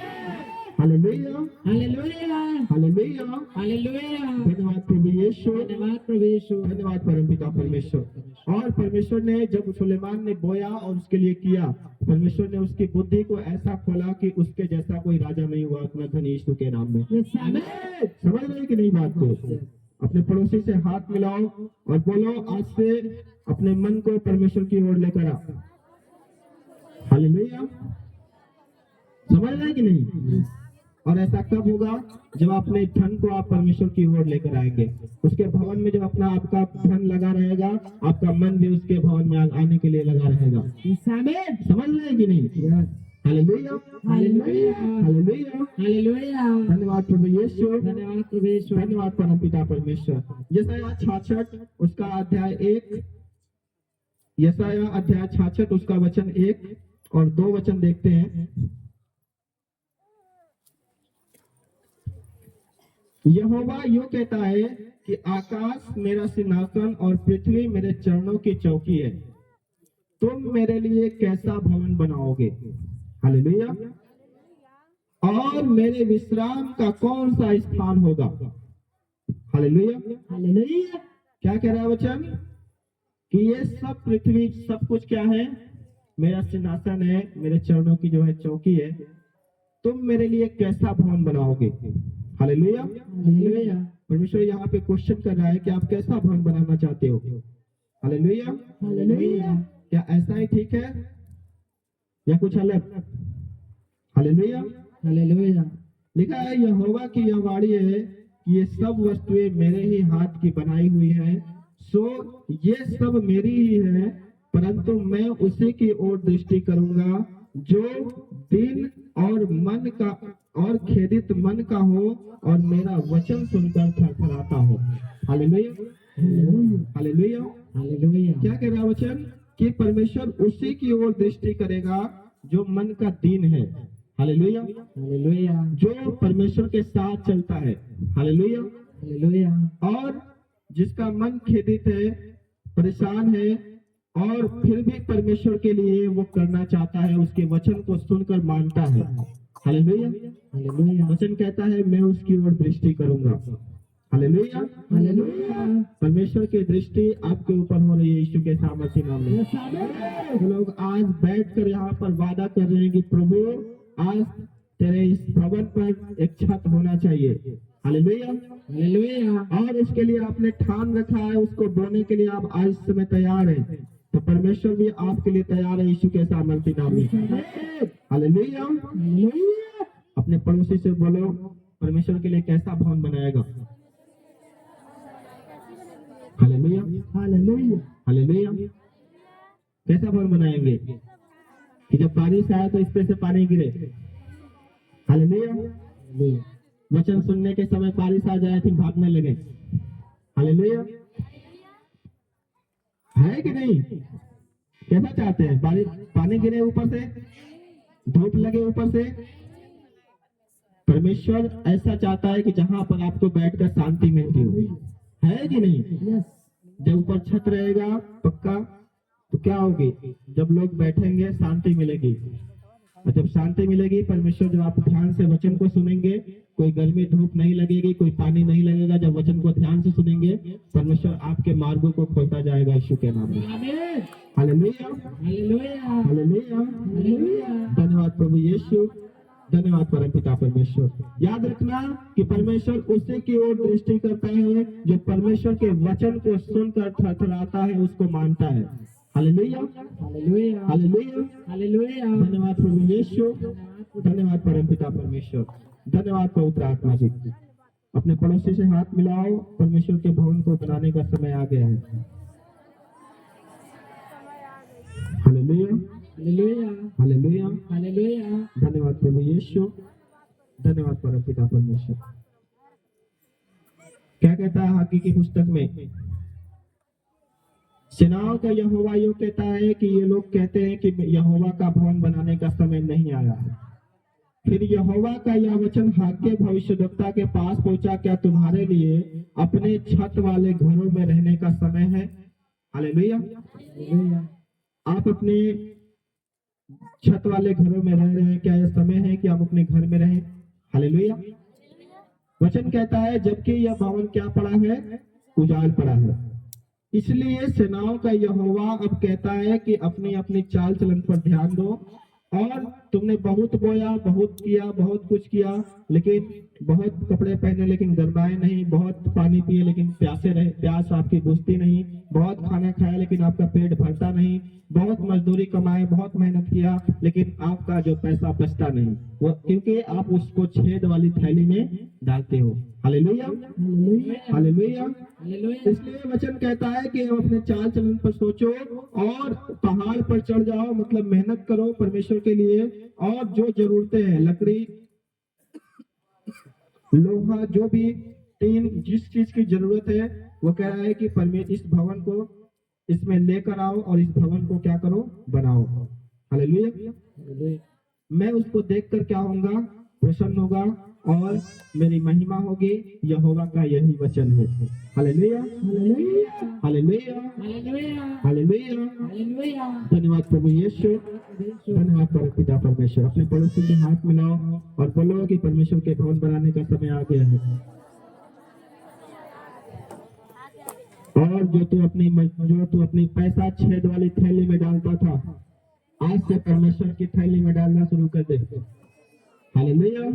[SPEAKER 1] Hallelujah
[SPEAKER 2] hallelujah.
[SPEAKER 1] Hallelujah
[SPEAKER 2] hallelujah.
[SPEAKER 1] धन्यवाद प्रभु यीशु,
[SPEAKER 2] धन्यवाद प्रभु यीशु।
[SPEAKER 1] धन्यवाद परमपिता परमेश्वर। और परमेश्वर ने जब सुलेमान ने बोया और उसके लिए किया, परमेश्वर ने उसकी बुद्धि को ऐसा खोला कि उसके जैसा कोई राजा नहीं हुआ उतना धन यीशु के नाम में। समझ रहे कि नहीं बात को? अपने पड़ोसी से हाथ मिलाओ और बोलो, आज से अपने मन को परमेश्वर की ओर लेकर आ। हालेलुया समझ रहे कि नहीं? और ऐसा कब होगा? जब अपने धन को आप परमेश्वर की ओर लेकर आएंगे। उसके भवन में जब आपका धन लगा रहेगा, आपका मन भी उसके भवन में आने के लिए लगा रहेगा। समझ रहे हैं कि नहीं? Hallelujah
[SPEAKER 2] hallelujah.
[SPEAKER 1] Hallelujah
[SPEAKER 2] hallelujah.
[SPEAKER 1] धन्यवाद प्रभु यीशु,
[SPEAKER 2] धन्यवाद प्रभु यीशु।
[SPEAKER 1] धन्यवाद परमपिता परमेश्वर। यशायाह 66 उसका अध्याय 1, यशायाह अध्याय 66 उसका वचन 1 और 2 वचन देखते हैं। यहोवा यूं कहता है कि आकाश मेरा सिंहासन और पृथ्वी मेरे चरणों की चौकी है, तुम मेरे लिए कैसा भवन बनाओगे। हालेलुया और मेरे विश्राम का कौन सा स्थान होगा। हालेलुया।
[SPEAKER 2] हालेलुया।
[SPEAKER 1] क्या कह रहा है वचन कि ये सब पृथ्वी सब कुछ क्या है, मेरा सिंहासन है, मेरे चरणों की जो है चौकी है। तुम मेरे लिए कैसा भवन बनाओगे। हालेलुया।
[SPEAKER 2] हालेलुया।
[SPEAKER 1] परमेश्वर यहाँ पे क्वेश्चन कर रहा है कि आप कैसा भवन बनाना चाहते हो। हालेलुया।
[SPEAKER 2] हालेलुया।
[SPEAKER 1] क्या ऐसा ही ठीक है या कुछ अलग। हालेलुया।
[SPEAKER 2] हालेलुया।
[SPEAKER 1] लिखा है यहोवा की यह वाणी है कि ये सब वस्तुएं मेरे ही हाथ की बनाई हुई हैं, सो ये सब मेरी ही है, परंतु मैं उसी की ओर दृष्टि करूंगा जो दिन और मन का और खेदित मन का हो और मेरा वचन सुनकर थरथराता हो। हालेलुया। हालेलुया।
[SPEAKER 2] हालेलुया।
[SPEAKER 1] क्या कह रहा वचन कि परमेश्वर उसी की ओर दृष्टि करेगा जो मन का दीन है। हालेलुया।
[SPEAKER 2] हालेलुया।
[SPEAKER 1] जो परमेश्वर के साथ चलता है। हालेलुया।
[SPEAKER 2] हालेलुया।
[SPEAKER 1] और जिसका मन खेदित है, परेशान है और फिर भी परमेश्वर के लिए वो करना चाहता है, उसके वचन को सुनकर मानता है। हालेलुया।
[SPEAKER 2] हालेलुया।
[SPEAKER 1] वचन कहता है मैं उसकी ओर दृष्टि करूंगा। हालेलुया।
[SPEAKER 2] हालेलुया।
[SPEAKER 1] परमेश्वर की दृष्टि आपके ऊपर हो रही है यीशु के सामर्थ्य नाम में। तो लोग आज बैठकर यहाँ पर वादा कर रहे हैं कि प्रभु आज तेरे इस भवन पर एक छत होना चाहिए। हालेलुया।
[SPEAKER 2] हालेलुया।
[SPEAKER 1] और उसके लिए आपने ठान रखा है, उसको बोने के लिए आप आज इस समय तैयार हैं, तो परमेश्वर भी आपके लिए तैयार है यीशु के सामर्थ्य नाम में। हालेलुया।
[SPEAKER 2] हालेलुया।
[SPEAKER 1] अपने पड़ोसी से बोलो परमेश्वर के लिए कैसा भवन बनाएगा। हालेलुया।
[SPEAKER 2] हालेलुया।
[SPEAKER 1] हालेलुया। कैसा भवन बनाएंगे कि जब बारिश आए तो इस पे से पानी गिरे। हालेलुया। वचन सुनने के समय बारिश आ जाए फिर भागने लगे। हालेलुया। है कि नहीं। कैसा चाहते हैं, बारिश पानी गिरे ऊपर से, धूप लगे ऊपर से। परमेश्वर ऐसा चाहता है कि जहां पर आपको बैठकर शांति मिलती हो। है कि नहीं।
[SPEAKER 2] यस।
[SPEAKER 1] जब ऊपर छत रहेगा पक्का तो क्या होगी, जब लोग बैठेंगे शांति मिलेगी, और जब शांति मिलेगी परमेश्वर जब आप ध्यान से वचन को सुनेंगे, कोई गर्मी धूप नहीं लगेगी, कोई पानी नहीं लगेगा। जब वचन को ध्यान से सुनेंगे परमेश्वर आपके मार्गों को खोलता जाएगा यीशु के नाम में।
[SPEAKER 2] आमीन।
[SPEAKER 1] हालेलुया।
[SPEAKER 2] हालेलुया।
[SPEAKER 1] हालेलुया।
[SPEAKER 2] हालेलुया।
[SPEAKER 1] धन्यवाद प्रभु यीशु, धन्यवाद परम पिता परमेश्वर। याद रखना कि परमेश्वर उसी की ओर दृष्टि करता है जो परमेश्वर के वचन को सुनकर थरथराता है, उसको मानता है। हालेलुया।
[SPEAKER 2] हालेलुया।
[SPEAKER 1] हालेलुया।
[SPEAKER 2] हालेलुया।
[SPEAKER 1] धन्यवाद प्रभु यीशु, धन्यवाद परम पिता परमेश्वर, धन्यवाद पवित्र आत्मा जी। अपने पड़ोसी से हाथ मिलाओ, परमेश्वर के भवन को बनाने का समय आ गया है। हालेलुया।
[SPEAKER 2] हालेलुया।
[SPEAKER 1] हालेलुया।
[SPEAKER 2] हालेलुया।
[SPEAKER 1] धन्यवाद प्रभु यीशु, धन्यवाद परम पिता परमेश्वर। क्या कहता है हाकी की पुस्तक में, सेनाओं का यहोवा यो कहता है कि ये लोग कहते हैं कि यहोवा का भवन बनाने का समय नहीं आया है। फिर यहोवा का यह वचन हागे भविष्यद्वक्ता के पास पहुंचा, क्या तुम्हारे लिए अपने छत वाले घरों में रहने का समय है। हालेलुया।
[SPEAKER 2] हालेलुया।
[SPEAKER 1] आप अपने छत वाले घरों में रह रहे हैं, क्या यह समय है कि आप अपने घर में रहें। हालेलुया। वचन कहता है जबकि यह भवन क्या पड़ा है, उजाड़ पड़ा है। इसलिए सेनाओं का यहोवा अब कहता है कि अपनी अपनी चाल चलन पर ध्यान दो। और तुमने बहुत बोया, बहुत किया, बहुत कुछ किया, लेकिन बहुत कपड़े पहने लेकिन गरमाए नहीं, बहुत पानी पिए लेकिन प्यासे रहे, प्यास आपकी बुझती नहीं, बहुत खाना खाया लेकिन आपका पेट भरता नहीं, बहुत मजदूरी कमाए, बहुत मेहनत किया लेकिन आपका जो पैसा बचता नहीं, वो क्योंकि आप उसको छेद वाली थैली में डालते हो। हालेलुया।
[SPEAKER 2] हालेलुया।
[SPEAKER 1] हालेलुया।
[SPEAKER 2] हालेलुया।
[SPEAKER 1] इसलिए वचन कहता है कि हम अपने चाल चलन पर सोचो और पहाड़ पर चढ़ जाओ, मतलब मेहनत करो परमेश्वर के लिए। और जो जरूरतें हैं, लकड़ी, लोहा, जो भी टीन, जिस चीज की जरूरत है, वो कह रहा है कि परमेश्वर इस भवन को इसमें लेकर आओ और इस भवन को क्या करो, बनाओ। हालेलुया।
[SPEAKER 2] हालेलुया।
[SPEAKER 1] मैं उसको देखकर क्या होऊंगा, प्रसन्न होगा और मेरी महिमा होगी। यहोवा का यही वचन है। Hallelujah,
[SPEAKER 2] hallelujah
[SPEAKER 1] hallelujah,
[SPEAKER 2] hallelujah
[SPEAKER 1] hallelujah.
[SPEAKER 2] Hallelujah.
[SPEAKER 1] धन्यवाद प्रभु यीशु, धन्यवाद प्रभु पिता परमेश्वर। अपने पड़ोसी के हाथ मिलाओ और बोलो कि परमेश्वर के भवन बनाने का समय आ गया है। और जो तू अपनी पैसा छेद वाली थैली में डालता था, आज से परमेश्वर की थैली में डालना शुरू कर दे। Hallelujah,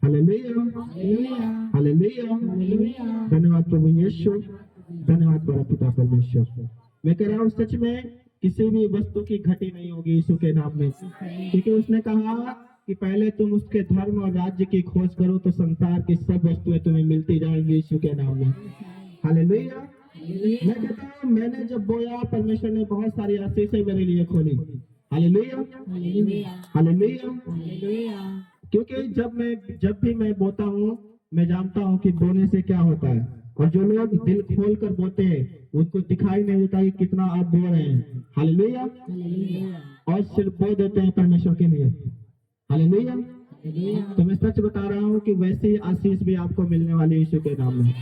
[SPEAKER 1] hallelujah,
[SPEAKER 2] hallelujah
[SPEAKER 1] hallelujah.
[SPEAKER 2] Hallelujah.
[SPEAKER 1] धन्यवाद प्रभु यीशु, धन्यवाद प्रभु पिता परमेश्वर। मैं कह रहा हूँ सच में किसी भी वस्तु की घटी नहीं होगी यीशु के नाम में, क्योंकि उसने कहा कि पहले तुम उसके धर्म और राज्य की खोज करो तो संसार की सब वस्तुएं तुम्हें मिलती जाएंगी यीशु के नाम में। हालेलुया। मैं कहता हूँ मैंने जब बोया परमेश्वर ने बहुत सारी आशीषें मेरे लिए खोली। Hallelujah,
[SPEAKER 2] hallelujah
[SPEAKER 1] hallelujah.
[SPEAKER 2] हालेलुया।
[SPEAKER 1] क्योंकि जब भी मैं बोता हूँ, मैं जानता हूँ कि बोने से क्या होता है। और जो लोग दिल खोल कर बोते हैं उनको दिखाई नहीं देता कि कितना आप बो रहे हैं। हालेलुया।
[SPEAKER 2] हालेलुया
[SPEAKER 1] और सिर्फ बो देते हैं परमेश्वर के लिए। हालेलुया।
[SPEAKER 2] हालेलुया।
[SPEAKER 1] तो मैं सच बता रहा हूँ कि वैसी आशीष भी आपको मिलने वाली यीशु के नाम में।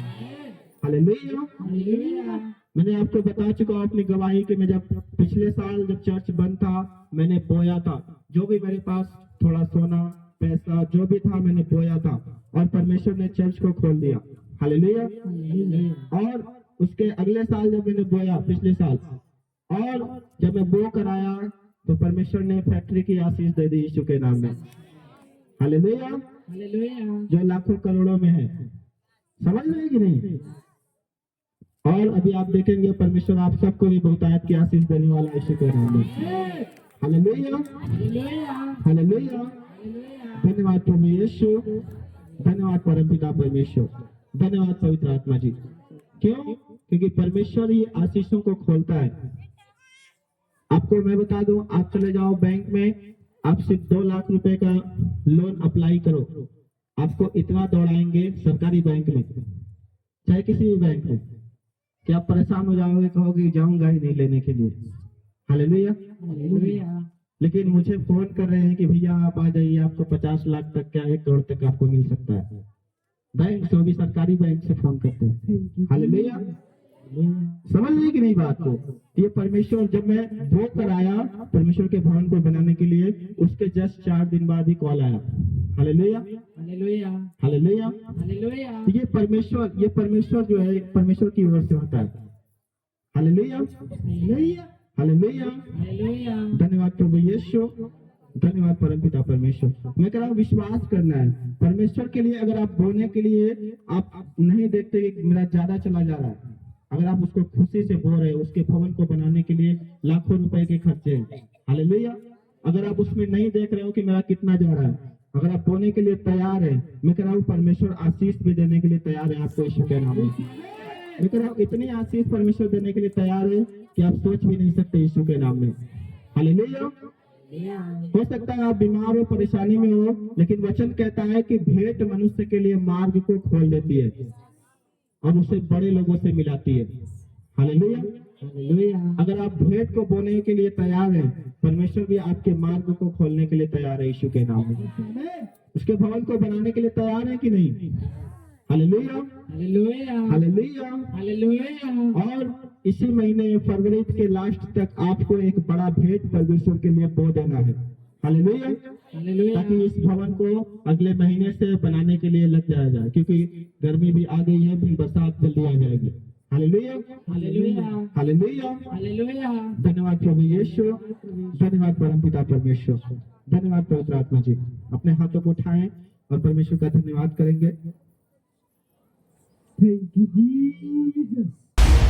[SPEAKER 1] हालेलुया।
[SPEAKER 2] हालेलुया।
[SPEAKER 1] मैंने आपको बता चुका हूँ अपनी गवाही कि मैं जब पिछले साल जब चर्च बंद था, मैंने बोया था। जो भी मेरे पास थोड़ा सोना पैसा जो भी था मैंने बोया था, और परमेश्वर ने चर्च को खोल दिया। हालेलुया। और उसके अगले साल जब मैंने बोया पिछले साल, और जब मैं बो कर आया तो परमेश्वर ने फैक्ट्री की आशीष दे दी यीशु के नाम में। हालेलुया।
[SPEAKER 2] हालेलुया।
[SPEAKER 1] जो लाखों करोड़ों में है। समझ रहे हैं कि नहीं? और अभी आप देखेंगे परमेश्वर आप सबको भी बहुतायत की आशीष देने वाला यीशु के नाम में। Hallelujah,
[SPEAKER 2] hallelujah.
[SPEAKER 1] हालेलुया। धन्यवाद प्रभु यीशु, धन्यवाद परमपिता परमेश्वर, धन्यवाद पवित्र आत्मा जी। क्यों? क्योंकि परमेश्वर ही आशीषों को खोलता है। आपको मैं बता दूं, आप चले जाओ बैंक में, आप सिर्फ 2 लाख रुपए का लोन अप्लाई करो, आपको इतना दौड़ाएंगे सरकारी बैंक में चाहे किसी भी बैंक में कि आप परेशान हो जाओगे, कहोगे जाऊंगा ही नहीं लेने के लिए। हालेलुया।
[SPEAKER 2] हालेलुया।
[SPEAKER 1] लेकिन मुझे फोन कर रहे हैं कि भैया आप आ जाइए, आपको 50 लाख तक क्या 1 करोड़ तक आपको मिल सकता है। बैंक से भी सरकारी बैंक से फोन करते हैं। हालेलुया। समझ रहे कि नहीं बात को? ये परमेश्वर जब मैं वो कर आया परमेश्वर के भवन को बनाने के लिए, उसके जस्ट 4 दिन बाद ही कॉल आया। Hallelujah,
[SPEAKER 2] hallelujah.
[SPEAKER 1] हालेलुया।
[SPEAKER 2] हालेलुया।
[SPEAKER 1] ये परमेश्वर जो है परमेश्वर की ओर से होता है। Hallelujah,
[SPEAKER 2] hallelujah.
[SPEAKER 1] हालेलुया।
[SPEAKER 2] हालेलुया।
[SPEAKER 1] धन्यवाद प्रभु यीशु, धन्यवाद परमपिता परमेश्वर। मैं कह रहा हूँ विश्वास करना है परमेश्वर के लिए। अगर आप बोने के लिए आप नहीं देखते कि मेरा ज्यादा चला जा रहा है, अगर आप उसको खुशी से बो रहे हो, उसके भवन को बनाने के लिए लाखों रुपए के खर्चे हैं। हालेलुया। अगर आप उसमें नहीं देख रहे हो कि मेरा कितना जा रहा है, अगर आप बोने के लिए तैयार है, मैं कह रहा हूँ परमेश्वर आशीष भी देने के लिए तैयार है आपको यीशु के नाम में। मैं कह रहा हूँ इतनी आशीष परमेश्वर देने के लिए तैयार है कि आप सोच भी नहीं सकते यीशु के नाम में। हालेलुया। हो सकता है आप बीमार हो, परेशानी में हो, लेकिन वचन कहता है कि भेंट मनुष्य के लिए मार्ग को खोल देती है और उसे बड़े लोगों से मिलाती है। Hallelujah, hallelujah. अगर आप भेंट को बोने के लिए तैयार हैं, परमेश्वर भी आपके मार्ग को खोलने के लिए तैयार है यीशु के नाम में। उसके भवन को बनाने के लिए तैयार है कि नहीं? Hallelujah,
[SPEAKER 2] hallelujah.
[SPEAKER 1] Hallelujah,
[SPEAKER 2] hallelujah.
[SPEAKER 1] और इसी महीने फरवरी के लास्ट तक आपको एक बड़ा भेंट परमेश्वर के लिए बो देना है। Hallelujah,
[SPEAKER 2] hallelujah.
[SPEAKER 1] ताकि इस भवन को अगले महीने से बनाने के लिए लग जाया जाए, क्योंकि गर्मी भी आ गई है, फिर बरसात जल्दी आ जाएगी। Hallelujah,
[SPEAKER 2] hallelujah.
[SPEAKER 1] हालेलुया।
[SPEAKER 2] हालेलुया।
[SPEAKER 1] धन्यवाद प्रभु यीशु, धन्यवाद परमपिता परमेश्वर, धन्यवाद पवित्र आत्मा जी। अपने हाथों को उठाएं और परमेश्वर का धन्यवाद करेंगे।
[SPEAKER 3] Thank you, Jesus.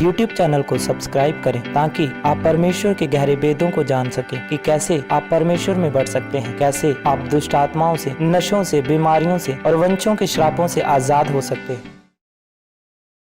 [SPEAKER 4] YouTube channel को सब्सक्राइब करें ताकि आप परमेश्वर के गहरे वेदों को जान सकें कि कैसे आप परमेश्वर में बढ़ सकते हैं, कैसे आप दुष्ट आत्माओं से, नशों से, बीमारियों से और वंशों के श्रापों से आजाद हो सकते हैं।